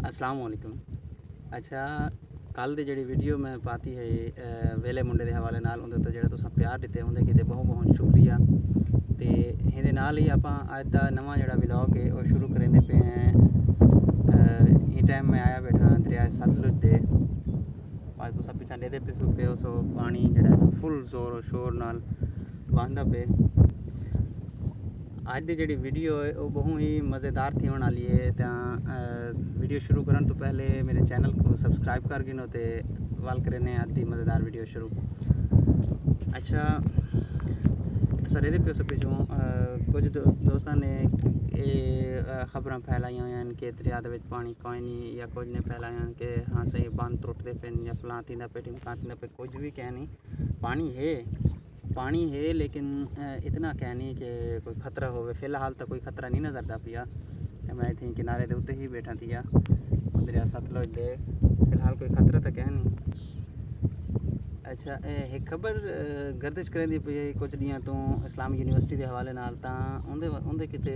अस्सलाम वालेकुम। अच्छा, कल दी जिहड़ी वीडियो मैं पाती है वेले मुंडे दे हवाले नाल उहदे उत्ते जेहड़ा तुसां प्यार दित्ते उहदे किते बहुत बहुत शुक्रिया। ते इहदे नाल ही आपां अज दा नवां जेहड़ा व्लॉग है वो शुरू करेंदे पे हैं। इस टाइम मैं आया बैठा दरिया सतलुज दे पास। तुसां पिछां देदे पे सो पानी जेहड़ा फुल जोर शोर नाल बहंदा पे। अज की जी वीडियो है वो बहुत ही मज़ेदार थी होने वाली है। तो वीडियो शुरू करने तो पहले मेरे चैनल को सब्सक्राइब कर गिनो तो वाल करें अज की मज़ेदार वीडियो शुरू। अच्छा, सर ये पिछों कुछ दोस्तों ने खबर फैलाई हुई कि दरिया के पानी कोई नहीं या कुछ ने फैलाया कि हाँ सही बंद टुटते पे या फलां तीदा पे टिमका तीदा पे, कुछ भी कह नहीं। पानी है लेकिन इतना कह नहीं कि कोई खतरा हो। फिलहाल तो कोई खतरा नहीं नज़रता पिया। मैं इतने किनारे के उत्ते ही बैठा थी दरिया सतलुज दे। फिलहाल कोई खतरा तो कह नहीं। अच्छा, एक खबर गर्दिश करें पी कुछ दियाँ तो इस्लामी यूनिवर्सिटी के हवाले नाल उनके किते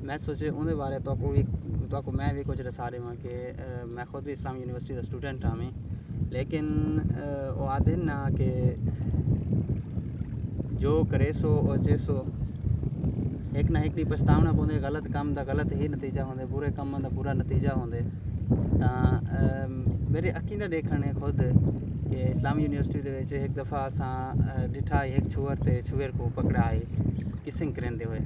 मैं सोचे उनके बारे तो मैं भी कुछ दसा देवां कि मैं खुद भी इस्लामी यूनिवर्सिटी का स्टूडेंट हाँ। लेकिन वो आदे ना कि जो करे सो और जैसो एक ना एक पछतावना पौंदे। गलत काम का गलत ही नतीजा होंगे, बुरे कामों का बुरा नतीजा होंगे। तो मेरे अखी का देखने है खुद कि इस्लामी यूनिवर्सिटी के एक दफ़ा असा डिठा एक छुअर ते छुअर को पकड़ा है किसिंग करेंदे हुए।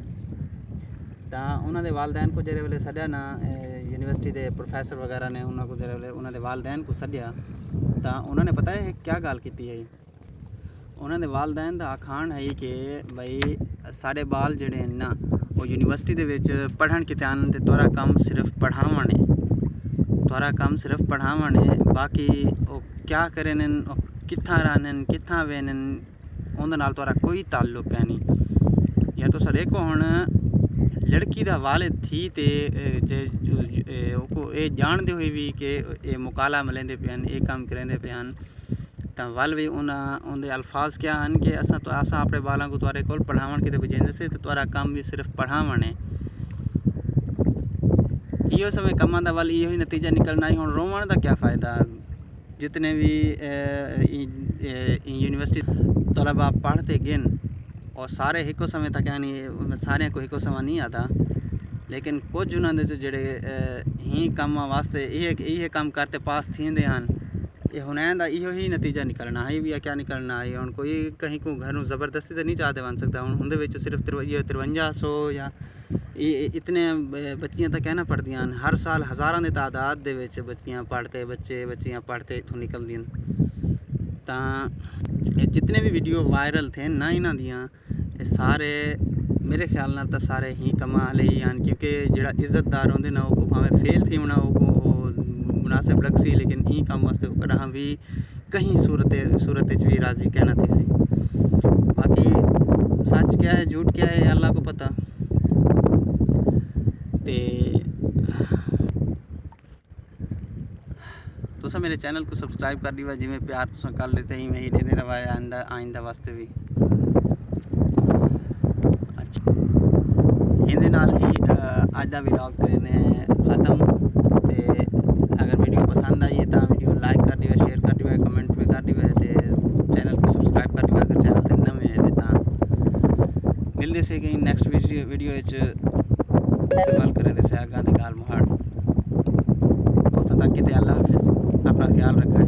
तो उन्होंने वालदैन को जरे वेले सद्या ना यूनिवर्सिटी के प्रोफैसर वगैरह ने उन्होंने जरे वेले उन्होंने वालदैन को सद्या। तो उन्होंने पता है क्या गल की है। उन्होंने वालदैन का आखान है कि भाई साढ़े बाल जड़े हैं ना वो यूनिवर्सिटी के पढ़न किते आन ते तुहारा काम सिर्फ पढ़ावन है। तुहारा काम सिर्फ पढ़ावन है, बाकी वो क्या करें कित्थां रहन कित्थां वेन उहदे नाल तुहारा कोई ताल्लुक है नहीं। या तो सर को हुण लड़की का वालिद थी ते ये जानते हुए भी कि ये मुकाला मिलेंदे पे ये काम करेंदे पे तो वल भी उनके अल्फाज क्या हैं कि असा अपने बालों को तुहारे कोल पढ़ावन किते भेजेंदे से तो तुहारा काम भी सिर्फ पढ़ावन है। इहो समय कमां दा वल इहो ही नतीजा निकलना ही। हुण रोवण दा क्या फ़ायदा। जितने भी यूनिवर्सिटी तलबा पढ़ते गिन और सारे हिको समय तक यानी सारे को हिको समय नहीं आता। लेकिन कुछ उन्होंने तो जेडे ही काम वास्ते ये काम करते पास थींदे हैं ये हुनैन दा इहो ही नतीजा निकलना है भी या क्या निकलना है। हुण कोई कहीं को घरों ज़बरदस्ती तो नहीं चाहते बन सकता। हुण उहदे विच सिर्फ 5300 या इतने बच्चियां तो कहना पड़दियां हर साल हज़ारां की तादाद दे विच बच्चियां पढ़ते इत्थों निकलदियां। तो जितने भी वीडियो वायरल थे ना इन्हां दियां सारे मेरे ख्याल नाल तो सारे ही कमा वाले ही हैं। क्योंकि जिहड़ा इज्जतदार होंदे ना वो भावें फेल थी होना वो मुनासिब लग सी, लेकिन ई काम वास्ते कड़ा भी कहीं सूरत भी राज़ी कहना थी सी। बाकी सच क्या है झूठ क्या है अल्लाह को पता। तुसा मेरे चैनल को सब्सक्राइब कर दिया जिमें प्यार तुसा कर लेते ही मैं ही देते रहा आइंदा वास्ते भी। अच्छा, इहदे नाल ही अज का व्लॉग करें ख़त्म। अगर वीडियो पसंद आई है तो वीडियो लाइक कर दियो, शेयर कर दियो, कमेंट भी कर दियो तो चैनल को सब्सक्राइब कर दियो अगर चैनल ते नवे है तो। मिलते से कहीं नेक्स्ट वीडियो गल करें से आगा दे गाल मुहाड़। उत तक कि अल्लाह हाफिज़, अपना ख्याल रखा।